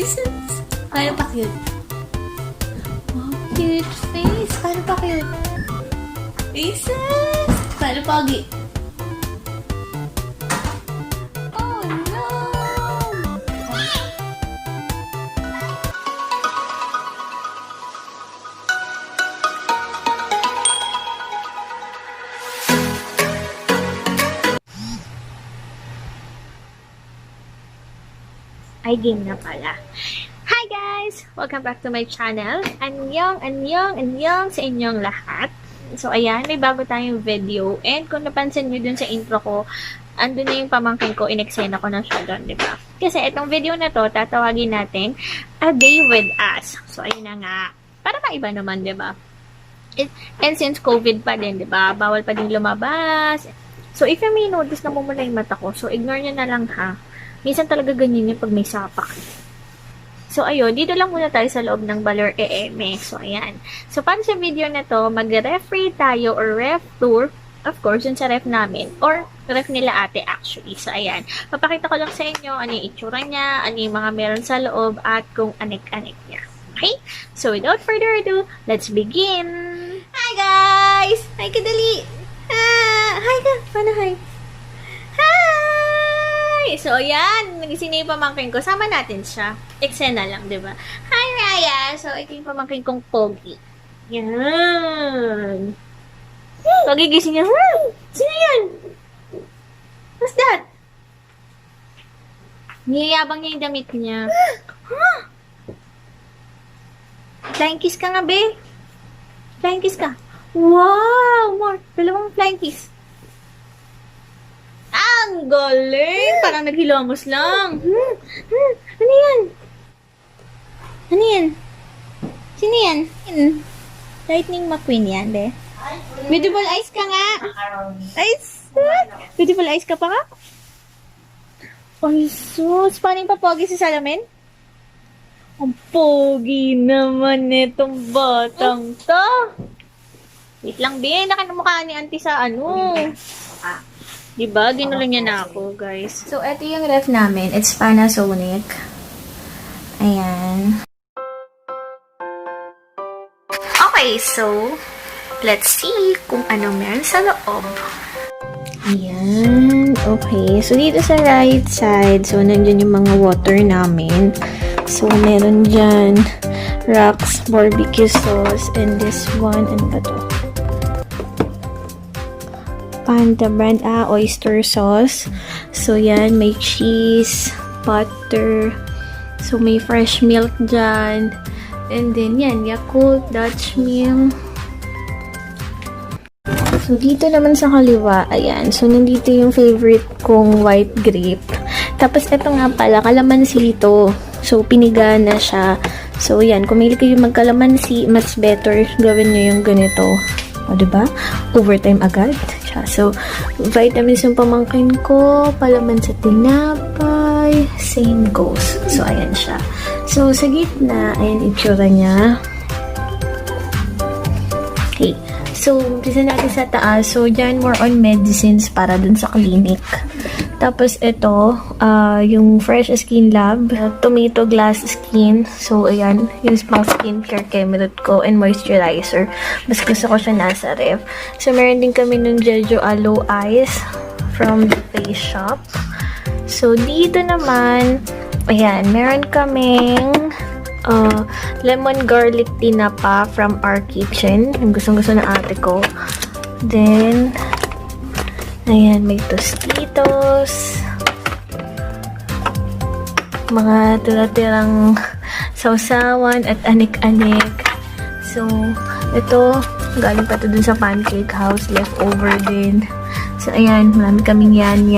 Jesus! Paano pa cute? Oh, cute face. Paano pa cute? Jesus! Paano pogi? Oh, no! Ay, game na pala. Hi guys! Welcome back to my channel. Anyong sa inyong lahat. So, ayan, may bago tayong video. And kung napansin nyo dun sa intro ko, andun na yung pamangkin ko, in-eksena ko na siya dun, diba? Kasi itong video na to, tatawagin natin A Day With Us. So, ayun na nga. Para maiba naman, diba? And since COVID pa din, diba? Bawal pa din lumabas. So, if you may notice na mumula yung mata ko, so ignore nyo na lang ha. Minsan talaga ganyan yung pag may sapak. So, ayun. Dito lang muna tayo sa loob ng Baler EM. So, ayan. So, para sa video na to, mag-refree tayo or ref tour. Of course, yun sa ref namin. Or, ref nila ate actually. So, ayan. Papakita ko lang sa inyo ano yung itsura niya, ano yung mga meron sa loob, at kung anik-anik niya. Okay? So, without further ado, let's begin! Hi, guys! Hi, kadali! Hi ka! Paano hi? Hi! So, ayan. Nagising na yung pamangkin ko. Sama natin siya. Eksena lang, di ba? Hi, Raya! So, ito yung pamangkin kong Pogi. Yan! Pagigising niya. Sino yan? What's that? Niyayabang niya yung damit niya. Flying kiss ka nga, be. Flying kiss ka. Wow! More. Dalawang flying kiss. Ang galing! Parang naghilamos lang. Ano yan? Ano yan? Sino yan? Lightning McQueen yan, be. Beautiful eyes ka nga. Eyes? Beautiful eyes ka pa ka? Ay, sus. Paano yung papogi si Salamin? Ang pogi naman netong batang to. Wait lang, be. Nakanamukha ni auntie sa ano. Diba? Ginulo niya na ako, guys. So, ito yung ref namin. It's Panasonic. Ayan. Okay, so, let's see kung ano meron sa loob. Ayan. Okay. So, dito sa right side, so, nandyan yung mga water namin. So, meron dyan Rox barbecue sauce and this one, ano ba to? Panda brand, oyster sauce. So, yan, may cheese, butter. So, may fresh milk dyan. And then, yan, Yakult, Dutch Mill. So, dito naman sa kaliwa, ayan. So, nandito yung favorite kong white grape. Tapos, ito nga pala, kalamansi ito. So, piniga na siya. So, yan, kung mahilig kayo magkalamansi, mas better gawin nyo yung ganito. O, diba? Overtime agad. So, vitamins yung pamangkin ko, palaman sa tinapay, same goes. So, ayan siya. So, sa gitna, ayan itsura niya. Okay. So, umpisa natin sa taas. So, dyan, more on medicines para dun sa clinic. Tapos, ito, yung Fresh Skin Lab, Tomato Glass Skin. So, ayan, yung small skincare cabinet ko and moisturizer. Mas gusto ko siya nasa ref. So, meron din kami ng Jeju Aloe Eyes from the Face Shop. So, dito naman, ayan, meron kaming lemon garlic tinapa from Our Kitchen. Yung gustong-gusto ng ate ko. Then, ayan, may Tostitos. Mga tira-tirang sausawan at anik-anik. So, ito, galing pa to dun sa Pancake House. Leftover din. So, ayan, marami kaming yan.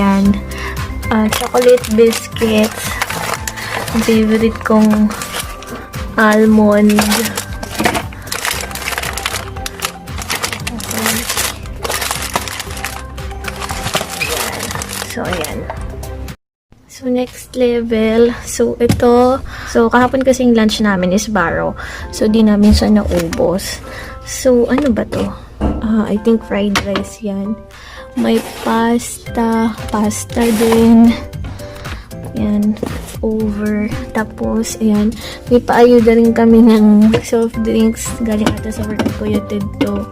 Chocolate biscuits. Ang favorite kong almond. So, ayan. So, next level. So, ito. So, kahapon kasing lunch namin is baro. So, di namin siya naubos. So, ano ba to? I think fried rice yan. May pasta. Pasta din. Yan. leftover. Tapos, ayan, may paayuda rin kami ng soft drinks. Galing ata sa work ko yung to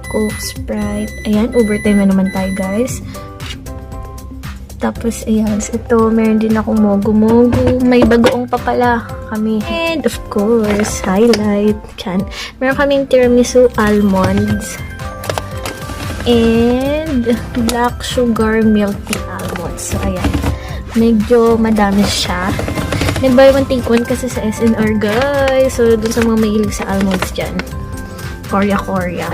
Coke, Sprite. Ayan, overtime na naman tayo, guys. Tapos, ayan, ito, meron din akong mogu-mogu. May bagoong pa pala kami. And, of course, highlight. Chan. Meron kaming tiramisu almonds. And, black sugar milk tea almonds. So, ayan. Medyo madami siya. Nag-buy one take one kasi sa SNR, guys. So, dun sa mga mahilig sa almonds dyan. Korea.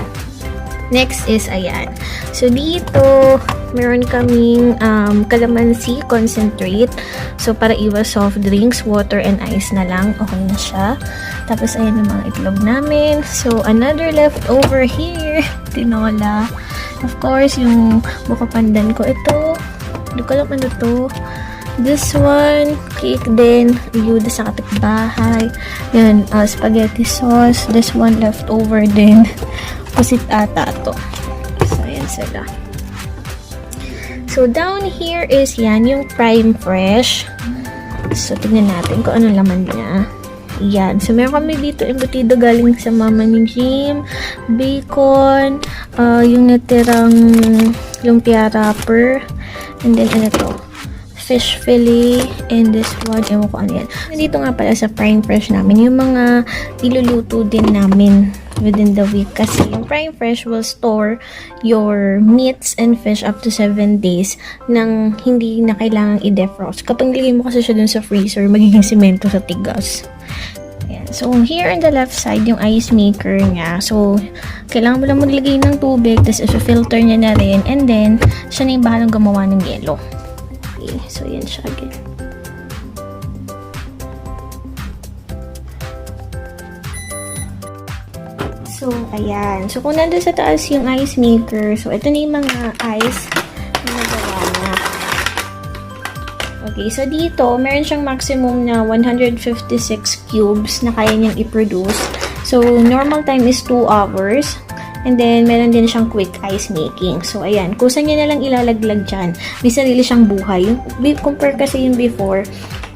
Next is, ayan. So, dito, meron kaming calamansi concentrate. So, para iwas soft drinks, water and ice na lang. Okay na siya. Tapos, ayan yung mga itlog namin. So, another leftover here. Tinola. Of course, yung buka pandan ko. Ito, hindi ko alam ano to. This one, cake din. Ayuda sa kapitbahay. Yan, spaghetti sauce. This one leftover din. Pusit ata to. So, ayan sila. So, down here is yan, yung Prime Fresh. So, tignan natin kung anong laman niya. Yan. So, meron kami dito embutido galing sa mama ni Jim. Bacon. Yung natirang lumpia wrapper. And then, ano to? Fish fillet. And this one, ewan ko ano yan. Nandito nga pala sa Prime Fresh namin, yung mga iluluto din namin within the week kasi yung Prime Fresh will store your meats and fish up to 7 days nang hindi na kailangang i-defrost. Kapag nilagay mo kasi siya dun sa freezer, magiging semento sa tigas. Ayan. So, here on the left side, yung ice maker niya. So, kailangan mo lang maglagay ng tubig, tapos i-filter niya na rin, and then, siya na yung bahalang gumawa ng yelo. Okay. So, yan siya again. So, ayan. So, kung nandun sa taas yung ice maker, so, ito na yung mga ice na nagawa na. Okay, so dito, meron siyang maximum na 156 cubes na kaya niyang i-produce. So, normal time is 2 hours. And then, meron din siyang quick ice making. So, ayan. Kusa niya na lang ilalaglag dyan. May sarili siyang buhay. Compare kasi yung before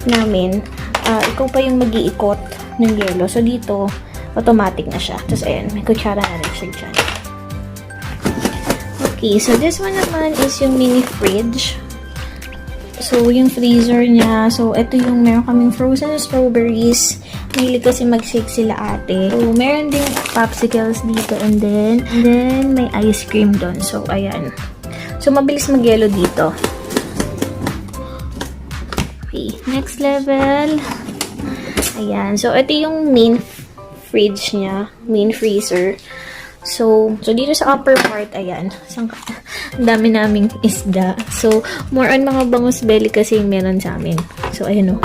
namin, ikaw pa yung mag-iikot ng yelo. So, dito, automatic na siya. Tapos, ayan, may kutsara na rin siya dyan. Okay, so this one naman is yung mini fridge. So, yung freezer niya. So, ito yung meron kaming frozen strawberries. Mahilig kasi mag-shake sila ate. So, meron din popsicles dito and then may ice cream doon. So, ayan. So, mabilis mag-yelo dito. Okay, next level. Ayan. So, ito yung main fridge niya, main freezer. So dito sa upper part, ayan, ang dami naming isda. So, more on mga bangus belly kasi yung meron sa amin. So, ayan o.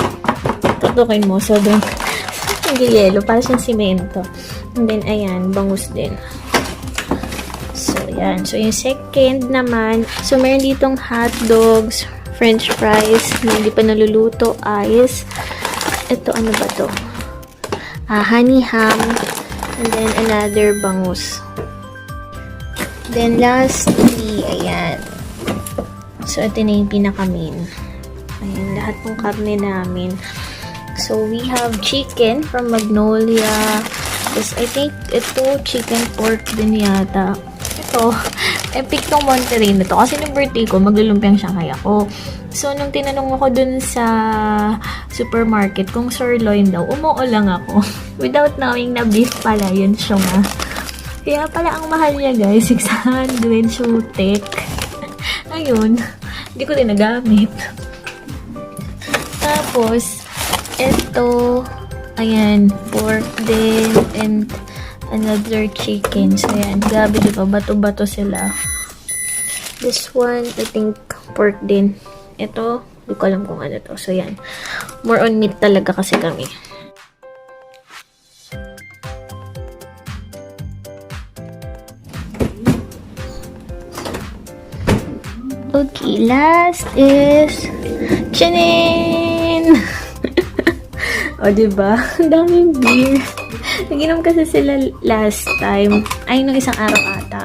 Tutukin mo. So, doon, yelo, para siyang simento. And then, ayan, bangus din. So, ayan. So, yung second naman, so, meron ditong hot dogs, french fries, na hindi pa naluluto, ice. Ito, ano ba to? Honey ham, and then another bangus. Then lastly, ayan. So, ito na yung pinaka-main. Ayan, lahat ng karne namin. So, we have chicken from Magnolia. Tapos, I think ito, chicken pork din yata. Ito, epic tong Monterey na to. Kasi nung birthday ko, maglulumpiang Shanghai ako. So, nung tinanong ako dun sa supermarket kung sirloin daw, umuo lang ako. Without knowing na beef pala yun siya nga. Kaya pala ang mahal niya guys, 600 sutek. Ayun, hindi ko din nagamit. Tapos, eto, ayan, pork din, and another chicken. So, ayan, grabe diba, bato-bato sila. This one, I think, pork din. Ito, hindi ko alam kung ano to. So, yan. More on meat talaga kasi kami. Okay, last is Chanin! O, diba? Ang daming beer. Naginom kasi sila last time. Ay, nung isang araw ata.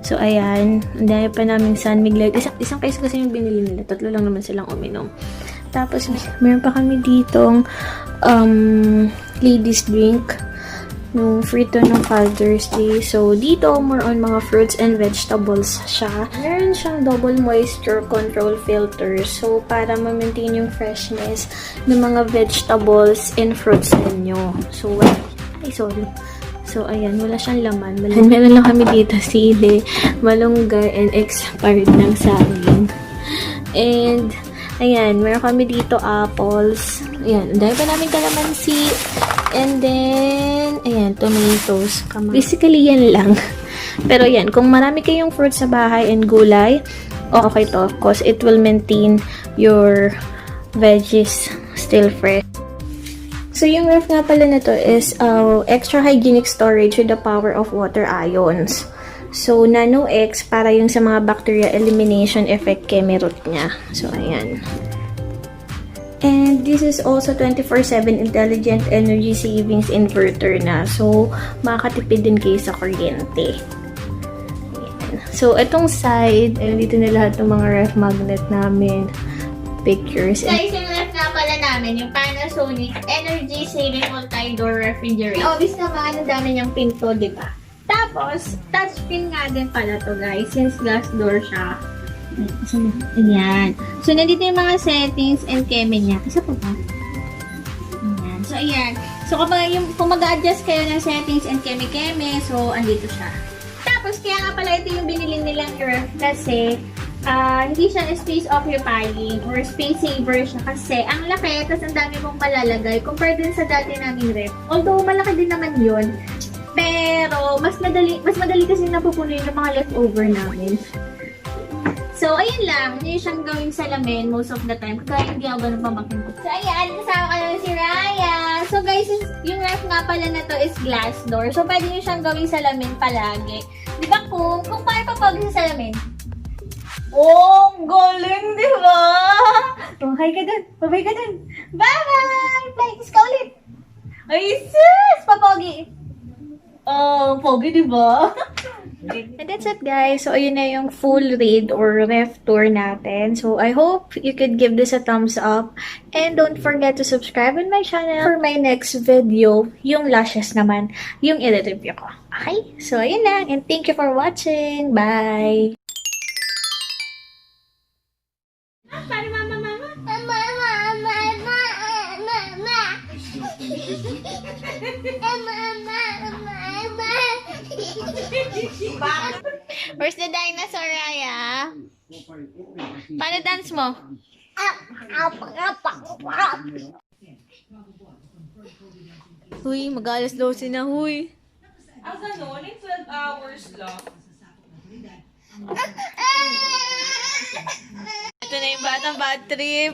So, ayan. Ang dami pa namin San Miguel. Isang peso kasi yung binili nila. 3 lang naman silang uminom. Tapos, meron pa kami ditong ladies drink. Nung free to ng Father's Day. So, dito, more on mga fruits and vegetables siya. Meron siyang double moisture control filter. So, para ma-maintain yung freshness ng mga vegetables and fruits ninyo. So, sorry. So, ayan, wala siyang laman. Meron lang kami dito sili, malunggay, and expired ng saging. And, ayan, meron kami dito apples. Ayan, ang dami pa namin kalamansi. And then, ayan, tomatoes. Basically, yan lang. Pero yan, kung marami kayong fruits sa bahay and gulay, okay to. Because it will maintain your veggies still fresh. So, yung ref nga pala na to is extra hygienic storage with the power of water ions. So, Nano X para yung sa mga bacteria elimination effect Kemerut niya. So, ayan. And this is also 24/7 intelligent energy savings inverter na. So, makakatipid din kayo sa kuryente. Ayan. So, itong side, ayun, dito na lahat ng mga ref magnet namin. Pictures. Guys, yung ref nga pala namin, yung Panasonic Energy Saving Multi-Door Refrigerator. Obvious naman, ang dami niyang pinto, di ba? Tapos, touchscreen nga din pala to guys, since glass door siya. Ayan. So, nandito yung mga settings and keme niya. Isa po ba? Ayan. So, ayan. So, kung mag-adjust kayo ng settings and keme-keme, so, andito siya. Tapos, kaya nga pala ito yung binili nilang ref kasi hindi siya space occupying or space saver siya kasi ang laki, tapos ang dami mong malalagay compared din sa dati naming ref. Although, malaki din naman yun. Pero, mas madali kasi napupuno yung mga leftover namin. So, ayun lang. Hindi siyang gawing salamin most of the time. Kaya hindi ako ganun pamakin ko. So, ayan. Kasama ka naman si Raya. So, guys, yung ref nga pala na to is glass door. So, pwede nyo siyang gawing salamin palagi. Di ba kung paano papawag sa salamin? Oh, ang galing, di ba? Hi ka dun. Bye-bye ka dun. Bye-bye! Flex ka ulit. Ay, sis! Papogi. Oh, pogi, di ba? And that's it, guys. So, ayun na yung full read or ref tour natin. So, I hope you could give this a thumbs up. And don't forget to subscribe on my channel for my next video. Yung lashes naman, yung i-review ko. Okay? So, ayun lang. And thank you for watching. Bye! Paano mama? Where's the dinosaur, Raya? Paano dance mo? Huy, mag-alas 12 na, huy. Ang ganun, in 12 hours lang. Ito na yung batang bad trip.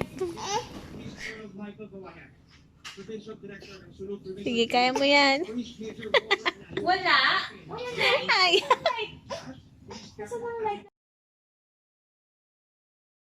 Sige, kaya mo yan. Wala. Ay! Kasi